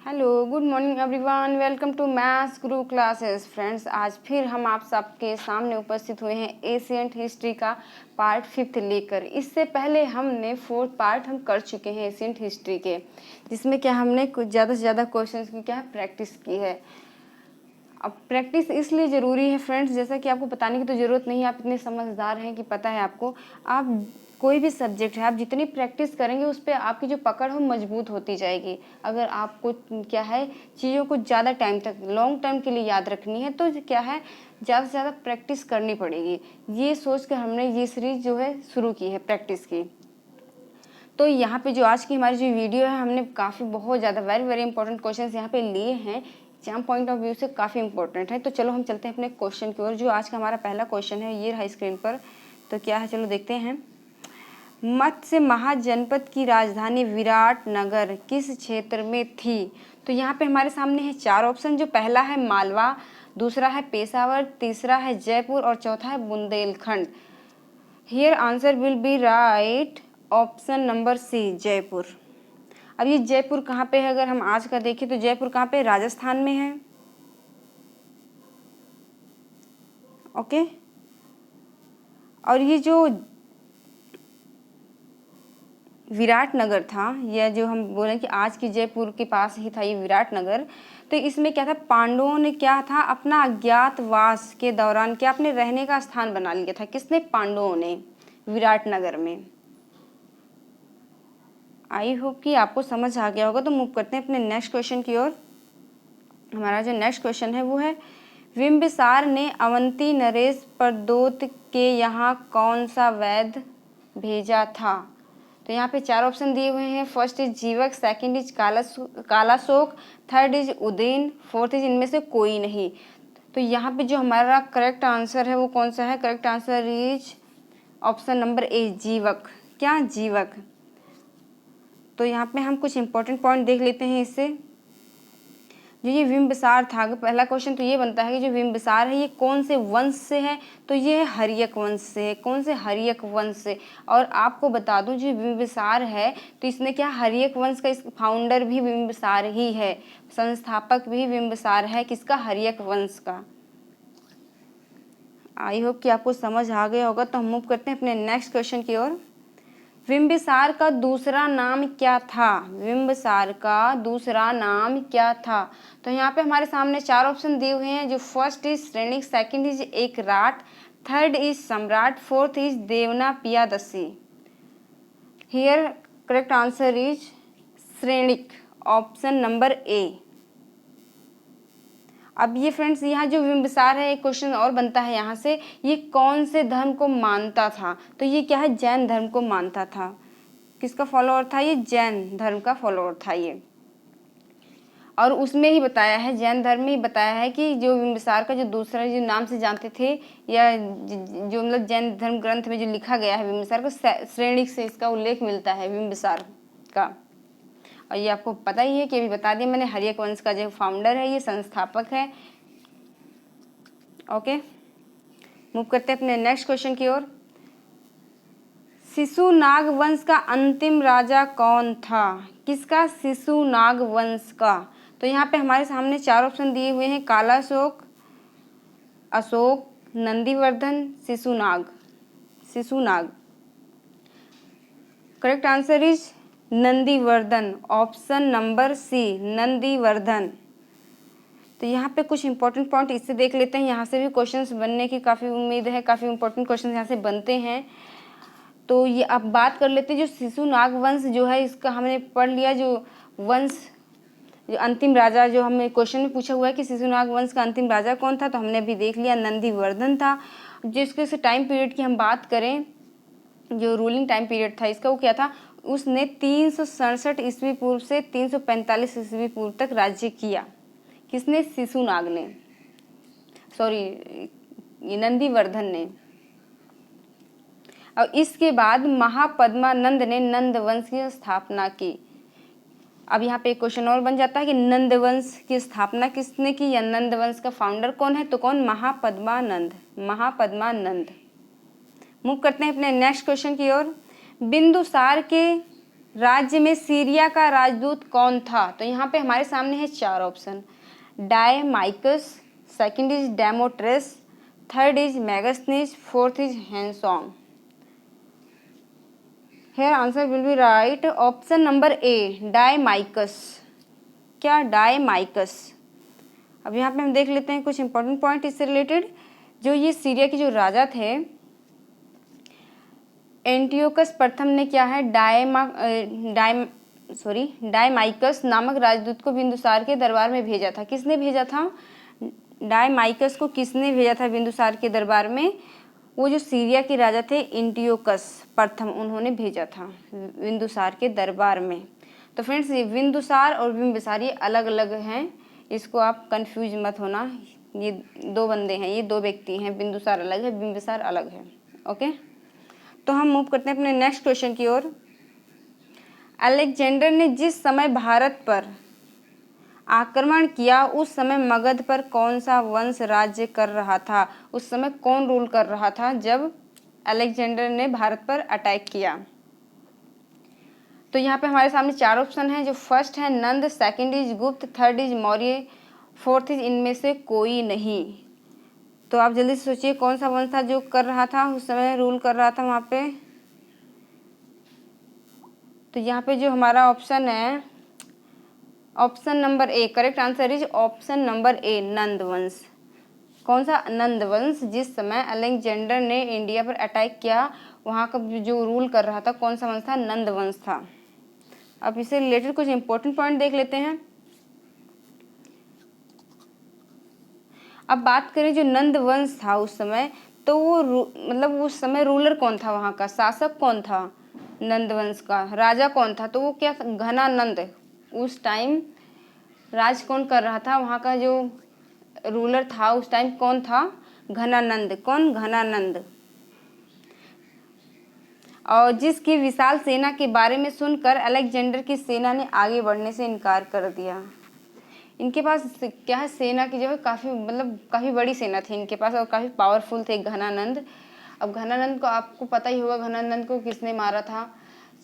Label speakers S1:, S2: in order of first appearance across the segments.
S1: Hello, good morning everyone. Welcome to maths Guru classes. Friends, आज फिर हम आप सबके सामने उपस्थित हुए हैं एशियंट हिस्ट्री का पार्ट 5 लेकर। इससे पहले हमने 4th पार्ट हम कर चुके हैं एशियंट हिस्ट्री के, जिसमें क्या हमने कुछ ज़्यादा से ज़्यादा क्वेश्चंस की क्या प्रैक्टिस की है। अब प्रैक्टिस इसलिए ज़रूरी है फ्रेंड्स, जैसा कि आपको बताने की तो ज़रूरत नहीं है, आप इतने समझदार हैं कि पता है आपको। आप कोई भी सब्जेक्ट है, आप जितनी प्रैक्टिस करेंगे उस पर आपकी जो पकड़ हो मजबूत होती जाएगी। अगर आपको क्या है चीज़ों को ज़्यादा टाइम तक लॉन्ग टर्म के लिए याद रखनी है तो क्या है ज़्यादा से ज़्यादा प्रैक्टिस करनी पड़ेगी। ये सोच कर हमने ये सीरीज जो है शुरू की है प्रैक्टिस की। तो यहाँ पे जो आज की हमारी जो वीडियो है, हमने काफ़ी बहुत ज़्यादा वेरी वेरी इंपॉर्टेंट क्वेश्चन यहाँ पे लिए हैं, एग्जाम पॉइंट ऑफ व्यू से काफ़ी इंपॉर्टेंट है। तो चलो हम चलते हैं अपने क्वेश्चन की ओर। जो आज का हमारा पहला क्वेश्चन है ये रहा स्क्रीन पर। तो क्या है, चलो देखते हैं। मत्स्य महाजनपद की राजधानी विराटनगर किस क्षेत्र में थी? तो यहाँ पे हमारे सामने है 4 ऑप्शन। जो पहला है मालवा, दूसरा है पेशावर, तीसरा है जयपुर और चौथा है Bundelkhand. Here answer will be right option number C, Jaipur. अब ये जयपुर कहाँ पे है? अगर हम आज का देखें तो जयपुर कहाँ पे, राजस्थान में है। ओके, और ये जो विराटनगर था, यह जो हम बोले कि आज की जयपुर के पास ही था ये विराटनगर। तो इसमें क्या था, पांडवों ने क्या था अपना अज्ञातवास के दौरान क्या अपने रहने का स्थान बना लिया था। किसने? पांडवों ने, विराटनगर में। आई होप कि आपको समझ आ गया होगा। तो मूव करते हैं अपने नेक्स्ट क्वेश्चन की ओर। हमारा जो नेक्स्ट क्वेश्चन है वो है, बिंबिसार ने अवंती नरेश प्रद्योत के यहाँ कौन सा वैद्य भेजा था? तो यहाँ पे 4 ऑप्शन दिए हुए हैं। फर्स्ट इज जीवक, second is Kalashoka, third is Udayan, fourth is इनमें से कोई नहीं। तो यहाँ पे जो हमारा करेक्ट आंसर है वो कौन सा है? Correct answer is option number ए, जीवक। क्या? जीवक। तो यहाँ पे हम कुछ इंपॉर्टेंट पॉइंट देख लेते हैं इससे। जो ये बिंबिसार था, पहला क्वेश्चन तो ये बनता है कि जो बिंबिसार है ये कौन से वंश से है? तो ये है हर्यक वंश से है। कौन से? हर्यक वंश से। और आपको बता दूं जो बिंबिसार है तो इसने क्या, हर्यक वंश का इस फाउंडर भी बिंबिसार ही है, संस्थापक भी बिंबिसार है। किसका? हर्यक वंश का। आई होप कि आपको समझ आ गया होगा। तो हम मूव करते हैं अपने नेक्स्ट क्वेश्चन की ओर। बिंबिसार का दूसरा नाम क्या था? बिंबिसार का दूसरा नाम क्या था? तो यहाँ पे हमारे सामने 4 ऑप्शन दिए हुए हैं। जो first is Shrenik, second is Ekrat, third is Samrat, fourth is Devana Piyadasi. Here correct answer is Shrenik, option number A. अब ये फ्रेंड्स यहाँ जो बिंबिसार है, एक क्वेश्चन और बनता है यहाँ से, ये कौन से धर्म को मानता था? तो ये क्या है, जैन धर्म को मानता था। किसका फॉलोअर था ये? जैन धर्म का फॉलोअर था ये। और उसमें ही बताया है, जैन धर्म में ही बताया है कि जो बिंबिसार का जो दूसरा जो नाम से जानते थे, या जो मतलब जैन धर्म ग्रंथ में जो लिखा गया है बिंबिसार को, श्रेणिक से इसका उल्लेख मिलता है बिंबिसार का। और ये आपको पता ही है कि अभी बता दिया मैंने, हर्यक वंश का जो फाउंडर है, ये संस्थापक है। ओके, मूव करते हैं अपने नेक्स्ट क्वेश्चन की ओर। शिशुनाग वंश का अंतिम राजा कौन था? किसका? शिशुनाग वंश का। तो यहाँ पे हमारे सामने 4 ऑप्शन दिए हुए हैं, Kalashok, Ashok, Nandivardhan, Shishunag. Shishunag. Correct answer is Nandivardhan, option number C, Nandivardhan. तो यहाँ पे कुछ इंपॉर्टेंट पॉइंट इससे देख लेते हैं। यहाँ से भी क्वेश्चंस बनने की काफ़ी उम्मीद है, काफ़ी इंपॉर्टेंट क्वेश्चन यहाँ से बनते हैं। तो ये अब बात कर लेते हैं, जो शिशुनाग वंश जो है इसका हमने पढ़ लिया। जो वंश, जो अंतिम राजा, जो हमें क्वेश्चन में पूछा हुआ है कि शिशुनाग वंश का अंतिम राजा कौन था, तो हमने अभी देख लिया, नंदीवर्धन था। जिसके टाइम पीरियड की हम बात करें, जो रूलिंग टाइम पीरियड था इसका, वो क्या था, उसने 367 ईस्वी पूर्व से 345 ईस्वी पूर्व तक राज्य किया। किसने? शिशुनाग ने, सॉरी नंदीवर्धन ने। और इसके बाद महापद्मानंद ने नंद वंश की स्थापना की। अब यहाँ पे एक क्वेश्चन और बन जाता है कि नंद वंश की स्थापना किसने की, या नंद वंश का फाउंडर कौन है? तो कौन? महापद्मानंद, महापद्मानंद। मूव करते हैं अपने नेक्स्ट क्वेश्चन की ओर। बिंदुसार के राज्य में सीरिया का राजदूत कौन था? तो यहाँ पे हमारे सामने है 4 option. Deimachus, second is Demetrius, third is Megasthenes, fourth is Hiuen Tsang. Here answer will be right option number A, Deimachus. क्या? डायमाइकस। अब यहाँ पे हम देख लेते हैं कुछ इंपॉर्टेंट पॉइंट इससे रिलेटेड। जो ये सीरिया के जो राजा थे एंटियोकस प्रथम ने क्या है, डायमाइकस नामक राजदूत को बिंदुसार के दरबार में भेजा था। किसने भेजा था? डायमाइकस को किसने भेजा था बिंदुसार के दरबार में? वो जो सीरिया के राजा थे एंटियोकस प्रथम, उन्होंने भेजा था बिंदुसार के दरबार में। तो फ्रेंड्स ये बिंदुसार और बिंबिसार ये अलग अलग हैं, इसको आप कंफ्यूज मत होना। ये 2 बंदे हैं, ये 2 व्यक्ति हैं, बिंदुसार अलग है, बिंबिसार अलग है। ओके, तो हम मूव करते हैं अपने नेक्स्ट क्वेश्चन की ओर। अलेक्जेंडर ने जिस समय भारत पर आक्रमण किया उस समय मगध पर कौन सा वंश राज्य कर रहा था? उस समय कौन रूल कर रहा था जब अलेक्जेंडर ने भारत पर अटैक किया? तो यहाँ पे हमारे सामने 4 ऑप्शन हैं। जो फर्स्ट है नंद, सेकंड इज गुप्त, third is Maurya, fourth is इनमें से कोई नहीं। तो आप जल्दी से सोचिए कौन सा वंश था जो कर रहा था उस समय, रूल कर रहा था वहाँ पे। तो यहाँ पे जो हमारा ऑप्शन है option number A, correct answer is option number A, Nanda वंश। कौन सा? नंद वंश। जिस समय अलेक्जेंडर ने इंडिया पर अटैक किया वहाँ का जो रूल कर रहा था कौन सा वंश था? नंद वंश था। अब इससे रिलेटेड कुछ इंपॉर्टेंट पॉइंट देख लेते हैं। अब बात करें जो नंद वंश था उस समय, तो वो मतलब उस समय रूलर कौन था, वहाँ का शासक कौन था नंद वंश का? राजा कौन था? तो वो क्या था? घनानंद। उस टाइम राज कौन कर रहा था? वहाँ का जो रूलर था उस टाइम कौन था? घनानंद। कौन? घनानंद। और जिसकी विशाल सेना के बारे में सुनकर अलेक्जेंडर की सेना ने आगे बढ़ने से इनकार कर दिया। इनके पास क्या है, सेना की जो है काफ़ी मतलब काफ़ी बड़ी सेना थी इनके पास और काफ़ी पावरफुल थे घनानंद। अब घनानंद को आपको पता ही होगा घनानंद को किसने मारा था?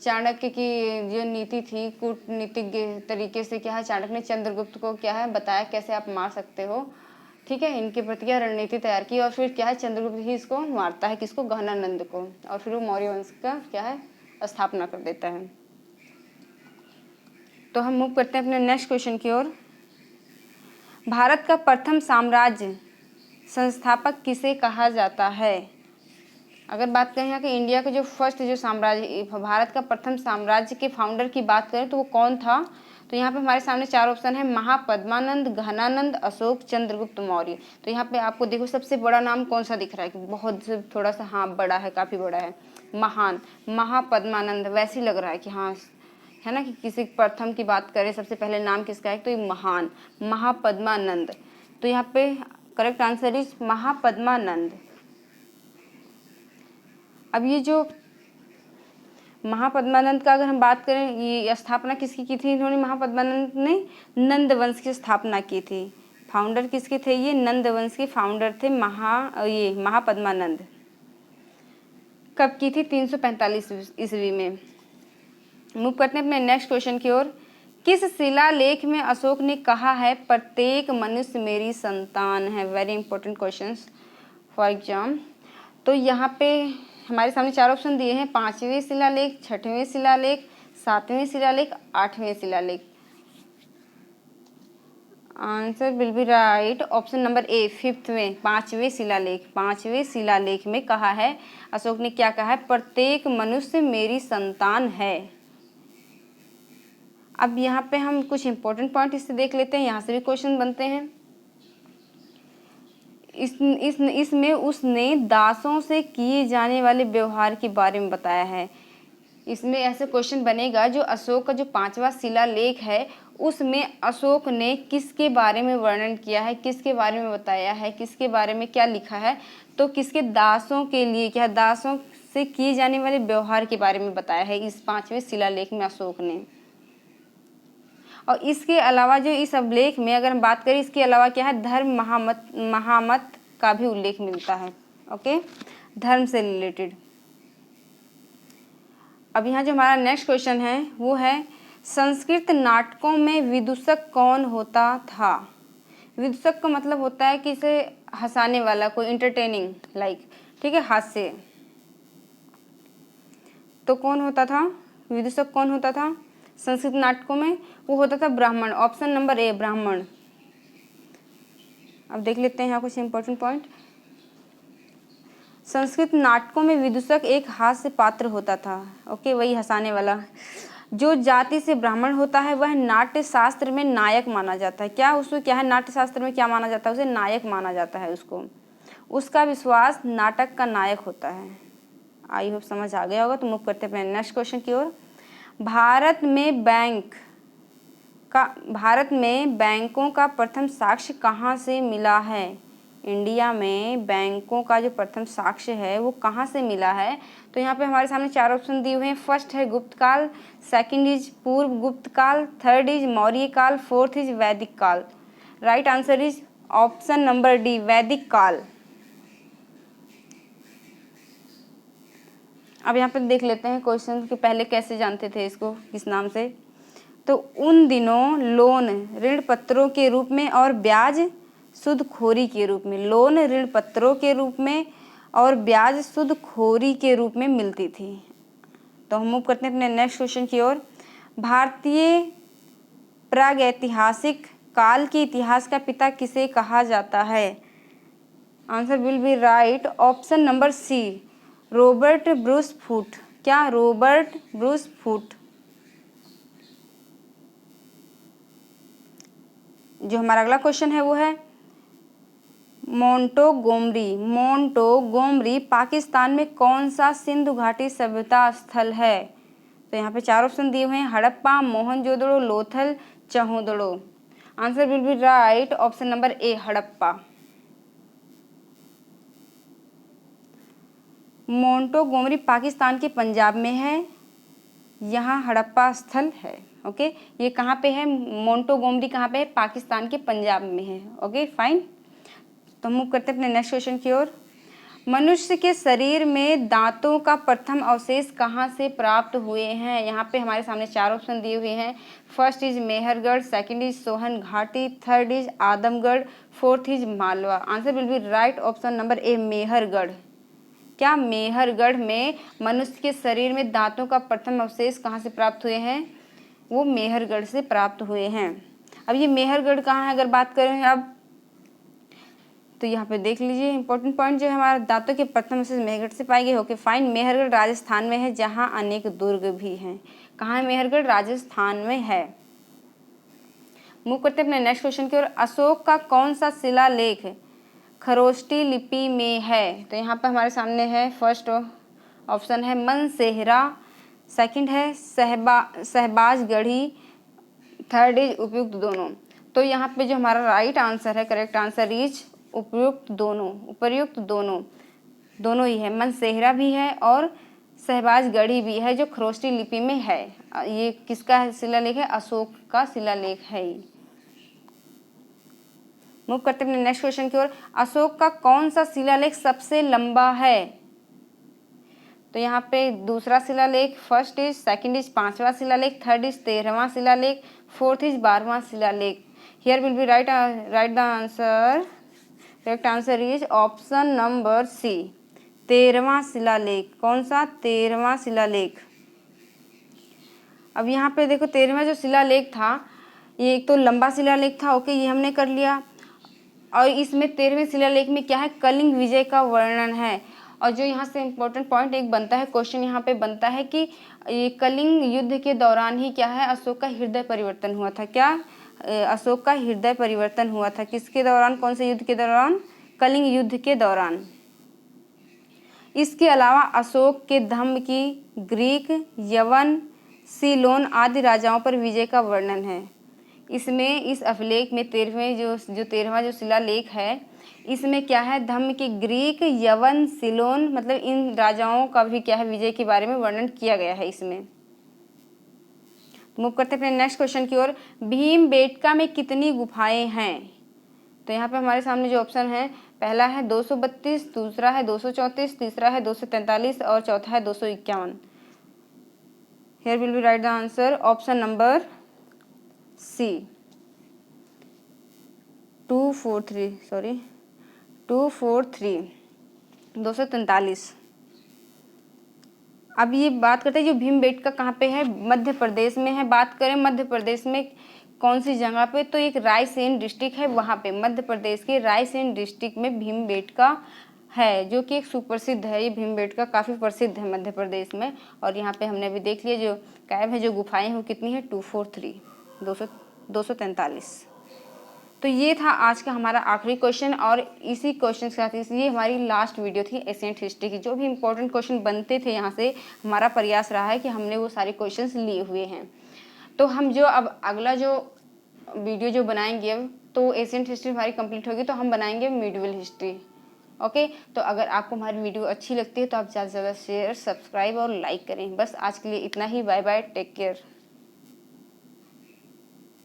S1: चाणक्य की जो नीति थी, कूटनीतिक तरीके से क्या है चाणक्य ने चंद्रगुप्त को क्या है बताया कैसे आप मार सकते हो। ठीक है, इनके प्रति क्या रणनीति तैयार की और फिर क्या है चंद्रगुप्त ही इसको मारता है, किसको? घनानंद को, और फिर वो मौर्य वंश का क्या है स्थापना कर देता है। तो हम मूव करते हैं अपने नेक्स्ट क्वेश्चन की ओर। भारत का प्रथम साम्राज्य संस्थापक किसे कहा जाता है? अगर बात करें यहाँ के इंडिया का जो फर्स्ट जो साम्राज्य, भारत का प्रथम साम्राज्य के फाउंडर की बात करें तो वो कौन था? तो यहाँ पे हमारे सामने 4 ऑप्शन है, महापद्मानंद, घनानंद, अशोक, चंद्रगुप्त मौर्य। तो यहाँ पे आपको देखो सबसे बड़ा नाम कौन सा दिख रहा है कि बहुत थोड़ा सा, हाँ बड़ा है, काफ़ी बड़ा है, महान, महापद्मानंद। वैसे ही लग रहा है कि हाँ है ना, कि किसी प्रथम की बात करें सबसे पहले नाम किसका है तो ये महान, महापद्मानंद। तो यहाँ पे करेक्ट आंसर इज महापद्मानंद। अब ये जो महापद्मानंद का अगर हम बात करें, ये स्थापना किसकी की थी इन्होंने? महापद्मानंद ने नंद वंश की स्थापना की थी। फाउंडर किसके थे ये? नंद वंश के फाउंडर थे ये महापद्मानंद। कब की थी? 345 ईस्वी में। मूव करते हैं अपने नेक्स्ट क्वेश्चन की ओर। किस शिलालेख में अशोक ने कहा है प्रत्येक मनुष्य मेरी संतान है? Very important question for exam. तो यहाँ पे हमारे सामने 4 ऑप्शन दिए हैं, 5वें शिलालेख, 6वें शिलालेख, 7वें शिलालेख, 8वें शिलालेख। Answer will be right option number A, 5वें, 5वें शिलालेख। 5वें शिलालेख में कहा है, अशोक ने क्या कहा है? प्रत्येक मनुष्य मेरी संतान है। अब यहाँ पे हम कुछ इंपॉर्टेंट पॉइंट इससे देख लेते हैं, यहाँ से भी क्वेश्चन बनते हैं। इसमें उसने दासों से किए जाने वाले व्यवहार के बारे में बताया है। इसमें ऐसे क्वेश्चन बनेगा जो अशोक का जो 5वां शिलालेख है उसमें अशोक ने किसके बारे में वर्णन किया है, किसके बारे में बताया है, किसके बारे में क्या लिखा है? तो किसके? दासों के लिए क्या, दासों से किए जाने वाले व्यवहार के बारे में बताया है इस 5वें शिलालेख में अशोक ने। और इसके अलावा जो इस अभिलेख में अगर हम बात करें, इसके अलावा क्या है, धर्म महामत का भी उल्लेख मिलता है। ओके, धर्म से रिलेटेड। अब यहाँ जो हमारा नेक्स्ट क्वेश्चन है वो है संस्कृत नाटकों में विदूषक कौन होता था। विदूषक का मतलब होता है कि इसे हंसाने वाला, कोई इंटरटेनिंग लाइक, ठीक है, हास्य। तो कौन होता था विदूषक, कौन होता था संस्कृत नाटकों में? वो होता था ब्राह्मण। ऑप्शन नंबर ए ब्राह्मण। अब देख लेते हैं यहाँ कुछ इंपॉर्टेंट पॉइंट। संस्कृत नाटकों में विदूषक एक हास्य पात्र होता था। ओके, वही हंसाने वाला। जो जाति से ब्राह्मण होता है वह नाट्य शास्त्र में नायक माना जाता है। क्या उसको क्या है, नाट्य शास्त्र में क्या माना जाता है? उसे नायक माना जाता है उसको। उसका विश्वास नाटक का नायक होता है। आई होप समझ आ गया होगा। तो मूव करते हैं अपने नेक्स्ट क्वेश्चन की ओर। भारत में बैंकों का प्रथम साक्ष्य कहाँ से मिला है? इंडिया में बैंकों का जो प्रथम साक्ष्य है वो कहाँ से मिला है? तो यहाँ पे हमारे सामने 4 ऑप्शन दिए हुए हैं। फर्स्ट है गुप्त काल, सेकंड इज पूर्व गुप्त काल, थर्ड इज मौर्य काल, फोर्थ इज वैदिक काल। Right answer is option number D, वैदिक काल। अब यहाँ पे देख लेते हैं क्वेश्चन कि पहले कैसे जानते थे इसको, किस नाम से। तो उन दिनों लोन ऋण पत्रों के रूप में और ब्याज सूदखोरी के रूप में, लोन ऋण पत्रों के रूप में और ब्याज सूदखोरी के रूप में मिलती थी। तो हम मूव करते हैं अपने नेक्स्ट क्वेश्चन की ओर। भारतीय प्रागैतिहासिक काल के इतिहास का पिता किसे कहा जाता है? Answer will be right option number C, Robert Bruce Foote. क्या? Robert Bruce Foote. जो हमारा अगला क्वेश्चन है वो है मोंटोगोमरी पाकिस्तान में कौन सा सिंधु घाटी सभ्यता स्थल है? तो यहाँ पे 4 ऑप्शन दिए हुए हैं, Harappa, Mohenjodaro, Lothal, Chanhudaro. Answer will be right option number A, Harappa. Montgomery Pakistan के पंजाब में है, यहाँ हड़प्पा स्थल है। ओके, ये कहाँ पे है? मोंटोगोमरी कहाँ पे है? पाकिस्तान के पंजाब में है। Okay fine. तो मूव करते हैं अपने नेक्स्ट क्वेश्चन की ओर। मनुष्य के शरीर में दांतों का प्रथम अवशेष कहाँ से प्राप्त हुए हैं? यहाँ पे हमारे सामने 4 ऑप्शन दिए हुए हैं। First is Mehrgarh, second is Sohan घाटी, third is Adamgarh, fourth is Malwa. Answer will be right option number A, Mehrgarh. क्या? मेहरगढ़ में मनुष्य के शरीर में दांतों का प्रथम अवशेष कहाँ से प्राप्त हुए हैं? वो मेहरगढ़ से प्राप्त हुए हैं। अब ये मेहरगढ़ कहाँ है अगर बात करें अब, तो यहाँ पे देख लीजिए इंपॉर्टेंट पॉइंट जो है हमारा, दांतों के प्रथम अवशेष मेहरगढ़ से पाए गए। Okay fine. मेहरगढ़ राजस्थान में है जहाँ अनेक दुर्ग भी हैं। कहाँ है मेहरगढ़? राजस्थान में है। मूव करते हैं अपने नेक्स्ट क्वेश्चन की ओर। अशोक का कौन सा शिलालेख खरोष्टी लिपि में है? तो यहाँ पे हमारे सामने है, फर्स्ट ऑप्शन है मनसेहरा, सेकंड है शहबाजगढ़ी, थर्ड इज उपयुक्त दोनों। तो यहाँ पे जो हमारा राइट आंसर है, करेक्ट आंसर इज उपयुक्त दोनों, उपर्युक्त दोनों, दोनों ही है। मनसेहरा भी है और शहबाजगढ़ी भी है जो खरोष्टी लिपि में है। ये किसका शिलालेख है? अशोक का शिलालेख है। मूव करते हैं अपने नेक्स्ट क्वेश्चन की ओर। अशोक का कौन सा शिलालेख सबसे लंबा है? तो यहाँ पे दूसरा शिलालेख, फर्स्ट इज, सेकंड इज 5वां शिलालेख, थर्ड इज 13वां शिलालेख, फोर्थ इज 12वां शिलालेख। Here will be right the answer, correct answer is option number C, 13वां शिलालेख। कौन सा? 13वां शिलालेख। अब यहाँ पे देखो 13वां जो शिलालेख था, ये एक तो लंबा शिलालेख था। ओके, ये हमने कर लिया। और इसमें 13वें शिलालेख में क्या है? कलिंग विजय का वर्णन है। और जो यहाँ से इम्पोर्टेंट पॉइंट एक बनता है, क्वेश्चन यहाँ पे बनता है कि ये कलिंग युद्ध के दौरान ही क्या है, अशोक का हृदय परिवर्तन हुआ था। क्या? अशोक का हृदय परिवर्तन हुआ था। किसके दौरान? कौन से युद्ध के दौरान? कलिंग युद्ध के दौरान। इसके अलावा अशोक के धम्म की ग्रीक, यवन, सीलोन आदि राजाओं पर विजय का वर्णन है। इसमें इस अभिलेख में 13वां जो शिलालेख है, इसमें क्या है? धम्म की ग्रीक, यवन, सिलोन, मतलब इन राजाओं का भी क्या है, विजय के बारे में वर्णन किया गया है इसमें। मूव करते हैं अपने नेक्स्ट क्वेश्चन की ओर। भीमबेटका में कितनी गुफाएं हैं? तो यहाँ पे हमारे सामने जो ऑप्शन है, पहला है 232, दूसरा है 234, तीसरा है 243 और चौथा है 251। Here will be write the answer option number C 243 sorry 243 अब ये बात करते हैं जो भीमबेटका कहाँ पे है, मध्य प्रदेश में है। बात करें मध्य प्रदेश में कौन सी जगह पे, तो एक रायसेन डिस्ट्रिक्ट है, वहाँ पे मध्य प्रदेश के रायसेन डिस्ट्रिक्ट में भीमबेटका है, जो कि एक सुप्रसिद्ध है। ये भीमबेटका काफ़ी प्रसिद्ध है मध्य प्रदेश में। और यहाँ पे हमने अभी देख लिया जो कैब है, जो गुफाएं हैं वो कितनी है 243। तो ये था आज का हमारा आखिरी क्वेश्चन और इसी क्वेश्चन के साथ ये हमारी लास्ट वीडियो थी एशियंट हिस्ट्री की। जो भी इंपॉर्टेंट क्वेश्चन बनते थे यहाँ से हमारा प्रयास रहा है कि हमने वो सारे क्वेश्चंस लिए हुए हैं। तो हम जो अब अगला जो वीडियो जो बनाएंगे अब, तो एशियंट हिस्ट्री हमारी कंप्लीट होगी तो हम बनाएंगे मिडिवल हिस्ट्री। ओके, तो अगर आपको हमारी वीडियो अच्छी लगती है तो आप ज़्यादा से ज़्यादा शेयर, सब्सक्राइब और लाइक करें। बस आज के लिए इतना ही। Bye bye, take care.